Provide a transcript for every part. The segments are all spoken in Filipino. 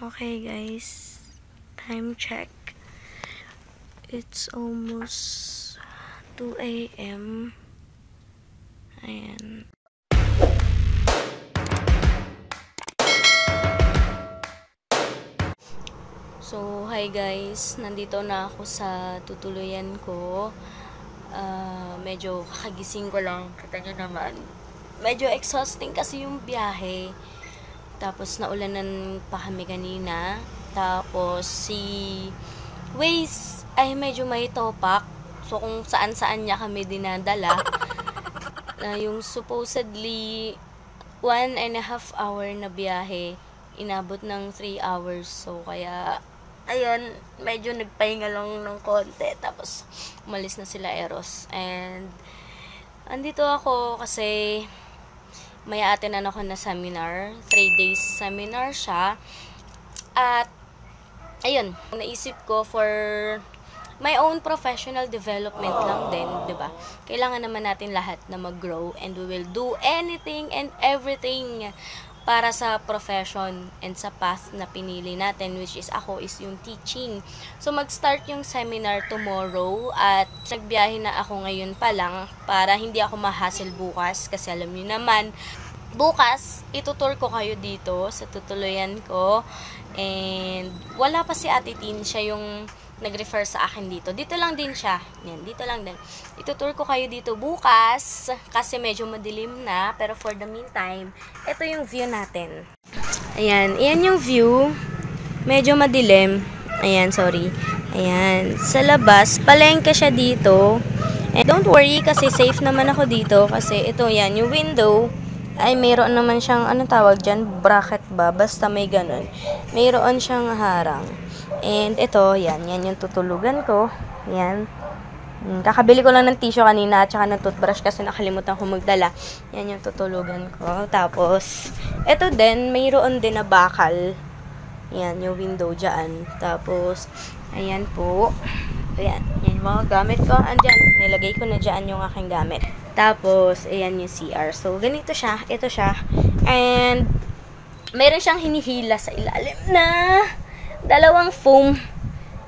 Okay guys, time check. It's almost 2 a.m. Ayan. So, hi guys. Nandito na ako sa tutuluyan ko. Medyo kakagising ko lang. Kita nyo naman. Medyo exhausting kasi yung biyahe. Tapos, naulanan pa kami kanina. Tapos, si Waze ay medyo may topak. So, kung saan-saan niya kami dinadala. Yung supposedly 1.5 hour na biyahe, inabot ng 3 hours. So, kaya, ayun, medyo nagpahinga lang ng konti. Tapos, umalis na sila Eros. And, andito ako kasi may atinan ako na seminar. 3 days seminar siya. At, ayun, naisip ko for my own professional development lang din, 'di ba? Kailangan naman natin lahat na mag-grow and we will do anything and everything para sa profession and sa path na pinili natin, which is ako is yung teaching. So mag-start yung seminar tomorrow at nagbiyahe na ako ngayon pa lang para hindi ako ma-hassle bukas kasi alam niyo naman bukas itutour ko kayo dito sa tutuluyan ko and wala pa si Ate Tin, siya yung nag-refer sa akin dito. Dito lang din siya. Yan, dito lang din. Itutour ko kayo dito bukas kasi medyo madilim na. Pero for the meantime, ito yung view natin. Ayan. Ayan yung view. Medyo madilim. Ayan, sorry. Ayan. Sa labas, palengke siya dito. And don't worry kasi safe naman ako dito kasi ito yan, yung window ay mayroon naman siyang, anong tawag dyan? Bracket ba? Basta may ganun. Mayroon siyang harang. And ito, yan yung tutulugan ko. Yan. Kakabili ko lang ng tissue kanina at saka ng toothbrush kasi nakalimutan ko magdala. Yan yung tutulugan ko. Tapos, ito din, mayroon din na bakal. Yan, yung window dyan. Tapos, ayan po. Ayan, yan yung mga gamit ko. Andyan, nilagay ko na dyan yung aking gamit. Tapos, ayan yung CR. So, ganito siya. Ito siya. And, mayroon siyang hinihila sa ilalim na dalawang foam.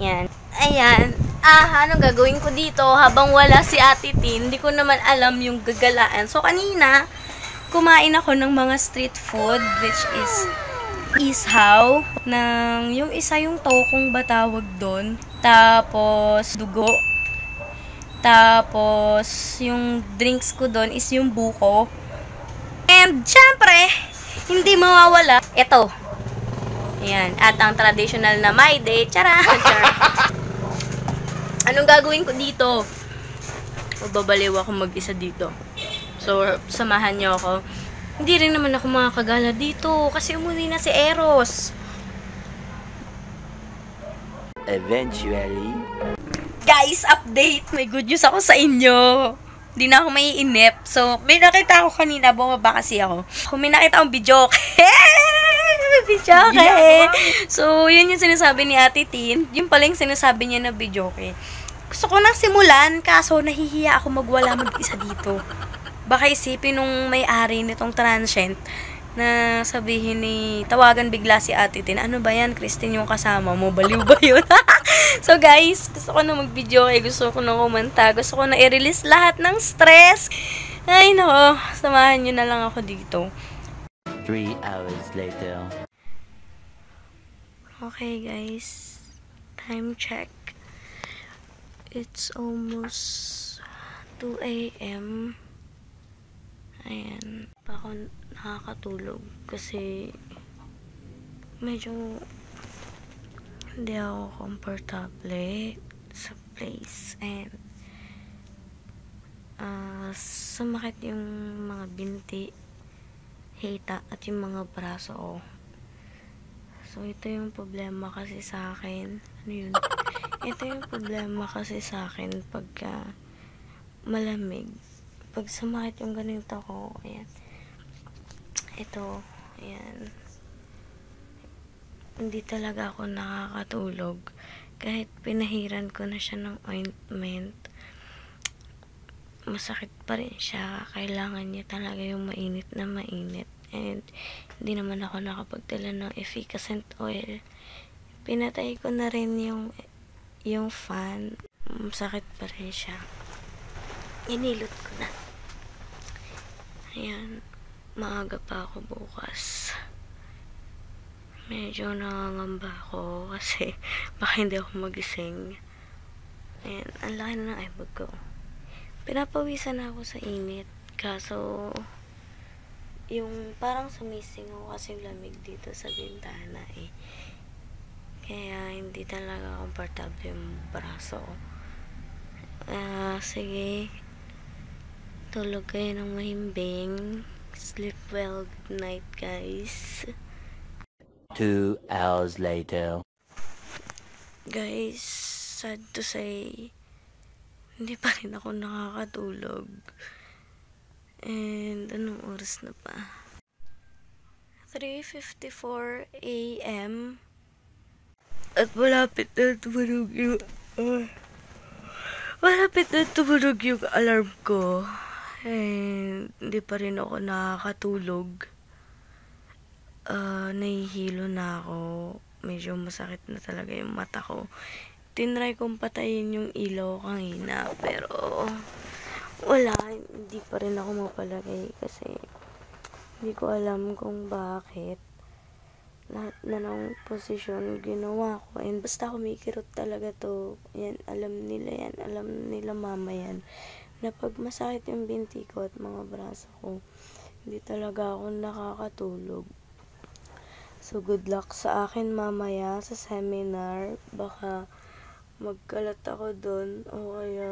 Yan. Ayan. Anong gagawin ko dito habang wala si Ate Tin? Hindi ko naman alam yung gagalaan. So, kanina, kumain ako ng mga street food, which is isaw. Yung isa yung tokong ba tawag doon. Tapos, dugo. Tapos, yung drinks ko doon is yung buko. And, syempre, hindi mawawala. Ito. Ayan. At ang traditional na my day. Charot! Anong gagawin ko dito? Babaliw ako mag-isa dito. So, samahan niyo ako. Hindi rin naman ako makakagala dito. Kasi umuwi na si Eros. Eventually. Guys, update! May good news ako sa inyo. Hindi na ako maiinip. So, may nakita ako kanina. Bumaba kasi ako. Kung may nakita akong video. Bidyoke. So, yun yung sinasabi ni Ate Tin. Yung pala yung sinasabi niya na bidyoke. Gusto ko nang simulan, kaso nahihiya ako magwala mag-isa dito. Baka isipin nung may-ari nitong transient na sabihin ni, tawagan bigla si Ate Tin, ano ba yan, Christine yung kasama mo? Baliw ba yun? So guys, gusto ko na mag-bidyoke, gusto ko na kumanta, gusto ko na i-release lahat ng stress. Ay nako, samahan nyo na lang ako dito. 3 hours later. Okay guys, time check. It's almost 2 a.m. Ayan, pa ako nakakatulog kasi medyo hindi ako komportable sa place and sumakit yung mga binti, hita at yung mga braso ko. So, ito yung problema kasi sa akin. Ano yun? Ito yung problema kasi sa akin pagka malamig. Pag sumakit yung ganito ko, ayan. Ito, ayan. Hindi talaga ako nakakatulog. Kahit pinahiran ko na siya ng ointment, masakit pa rin siya. Kailangan niya talaga yung mainit na mainit. and hindi naman ako nakapagdala ng efficacent oil. Pinatay ko na rin yung fan. Sakit pa rin siya. Inilot ko na. Ayan, maaga pa ako bukas. Medyo nangangamba ako kasi baka hindi ako magising. Ayan, ang laki na ng eyebag ko. Pinapawisan na ako sa init. Kaso, yung parang sumising ako kasi lamig dito sa bintana eh. Kaya hindi talaga komportable yung braso ko. Sige. Tulog kayo ng mahimbing. Sleep well. Good night, guys. 2 hours later. Guys, sad to say, hindi pa rin ako nakakatulog. And anong oras na pa? 3:54 AM. At malapit na tumunog yung alarm ko. And hindi pa rin ako nakakatulog. Nahihilo na ako. Medyo masakit na talaga yung mata ko. Tinry kong patayin yung ilaw kanina, pero wala, hindi pa rin ako mapalagay kasi hindi ko alam kung bakit. Lahat na ng posisyon ginawa ko, and basta kumikirot talaga to. Yan, alam nila mama yan, na pag masakit yung binti ko at mga braso ko, hindi talaga ako nakakatulog. So, good luck sa akin mamaya sa seminar. Baka magkalat ako doon, o kaya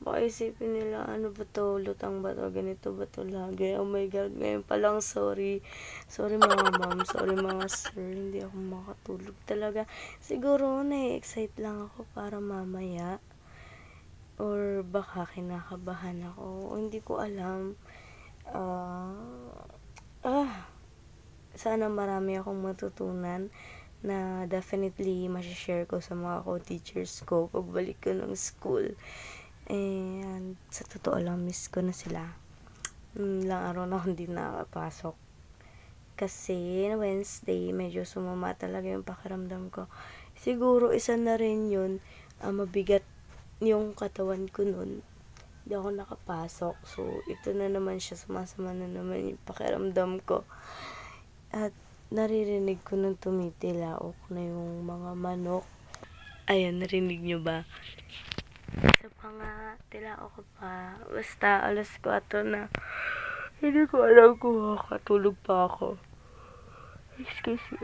baka isipin nila, ano ba to, lutang ba to, ganito ba to lagi. Oh my God, ngayon pa lang, sorry mga ma'am, sorry mga sir, hindi ako makatulog talaga. Siguro na-excite lang ako para mamaya, or baka kinakabahan ako, o hindi ko alam. Sana marami akong matutunan na definitely masishare ko sa mga co-teachers ko pagbalik ko ng school. And sa totoo lang, miss ko na sila. Ilang araw na akong hindi nakapasok. Kasi Wednesday, medyo sumama talaga yung pakiramdam ko. Siguro isa na rin yun, mabigat yung katawan ko nun. Hindi ako nakapasok. So, ito na naman siya, sumasama na naman yung pakiramdam ko. At naririnig ko nung tumitilaok na yung mga manok. Ayan, narinig nyo ba? Isa pa nga, tilaok ko pa. Basta, 4:00 na. Hindi ko alam kung makakatulog pa ako. Excuse me.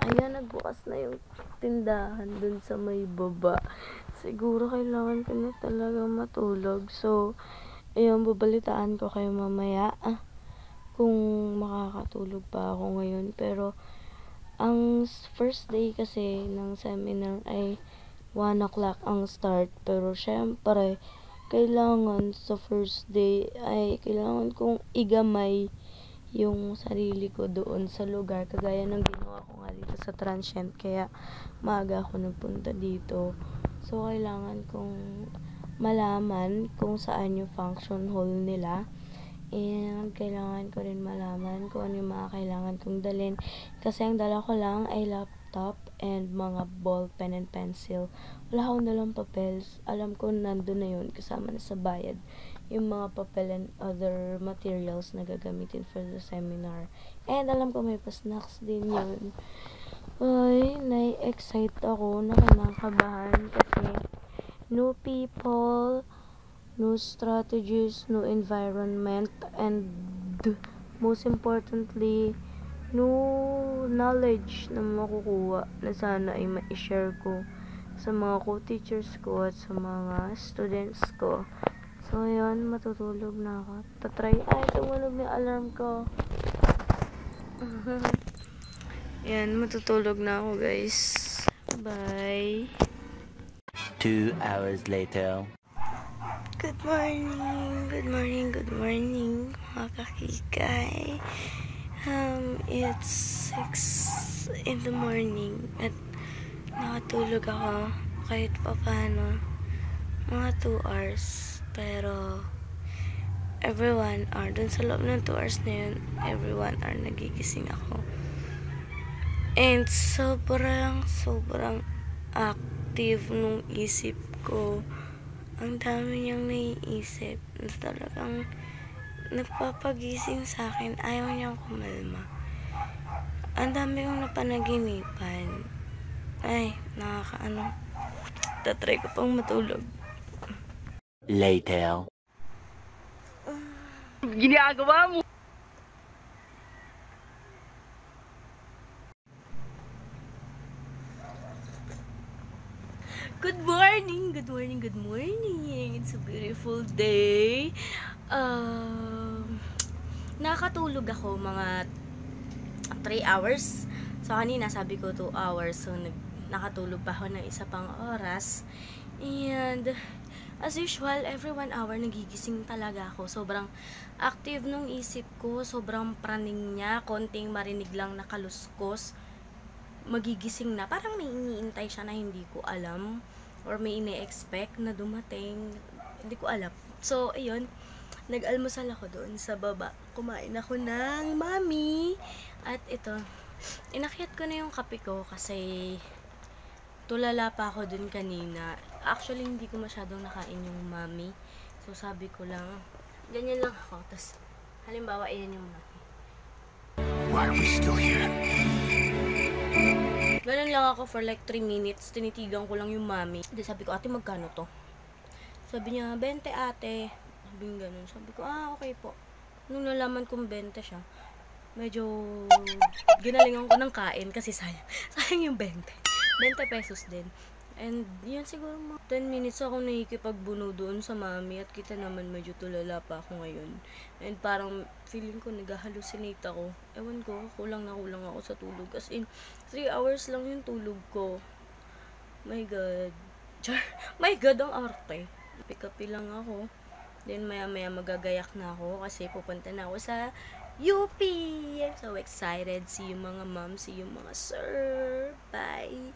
Ayan, nagbukas na yung tindahan dun sa may baba. Siguro kailangan ko na talaga matulog. So, ayun, babalitaan ko kayo mamaya. Kung makakatulog pa ako ngayon. Pero, ang first day kasi ng seminar ay 1 o'clock ang start. Pero, syempre, kailangan sa first day ay kailangan kong igamay yung sarili ko doon sa lugar. Kagaya ng ginawa ko nga dito sa transient. Kaya, maaga ako nagpunta dito. So, kailangan kong malaman kung saan yung function hall nila. And kailangan ko rin malaman kung ano yung mga kailangan kong dalhin. Kasi ang dala ko lang ay laptop and mga ball pen and pencil. Wala akong dalang papels. Alam ko nandun na yun kasama na sa bayad. Yung mga papel and other materials na gagamitin for the seminar. And alam ko may pa-snacks din yun. Ay, na-excite ako. Nakakabahan kasi new people, new strategies, new environment, and most importantly, new knowledge na makukuha na sana ay ma-share ko sa mga co-teachers ko at sa mga students ko. So, yun, matutulog na ako. Tumunog na yung alarm ko. Yan, matutulog na ako, guys. Bye. 2 hours later. Good morning, mga kakikay. It's 6 in the morning at nakatulog ako kahit pa paano, mga 2 hours. Pero, every 1 hour, dun sa loob ng 2 hours na yun, every 1 hour nagigising ako. And sobrang active nung isip ko. Ang dami niyang naiisip na talagang nagpapagising sa akin. Ayaw niyang kumalma. Ang dami kong napanaginipan. Ay, nakakaano. Tatry ko pang matulog. Later. Ginagawa mo! Good morning! Good morning! Good morning! It's a beautiful day. Nakatulog ako mga 3 hours. So, kanina sabi ko 2 hours. So, nakatulog pa ako ng isa pang oras. And, as usual, every 1 hour nagigising talaga ako. Sobrang active nung isip ko. Sobrang praning niya. Konting marinig lang na kaluskos. Magigising na. Parang may iniintay siya na hindi ko alam. Or may ine-expect na dumating. Hindi ko alam. So, ayun. Nag-almusal ako doon sa baba. Kumain ako ng mami. At ito, inakyat ko na yung kape ko kasi tulala pa ako dun kanina. Actually, hindi ko masyadong nakain yung mami. So, sabi ko lang, ganyan lang ako. Tapos, halimbawa, ayan yung mami. Why are we still here? Ganun lang ako for like 3 minutes. Tinitigan ko lang yung mami. Then sabi ko, ate, magkano to? Sabi niya, 20 ate. Sabi niya ganun. Sabi ko, okay po. Nung nalaman kong 20 siya, medyo ginalingan ko ng kain kasi sayang yung 20 pesos din. And yun siguro mga 10 minutes ako nakikipagbuno doon sa mami at kita naman medyo tulala pa ako ngayon. And parang feeling ko nag-hallucinate ako. Ewan ko, kulang na kulang ako sa tulog. As in, 3 hours lang yung tulog ko. My God. My God, ang arte. Pick-up lang ako. Then maya-maya magagayak na ako kasi pupunta na ako sa UP. I'm so excited. See you mga mom, see you mga sir. Bye.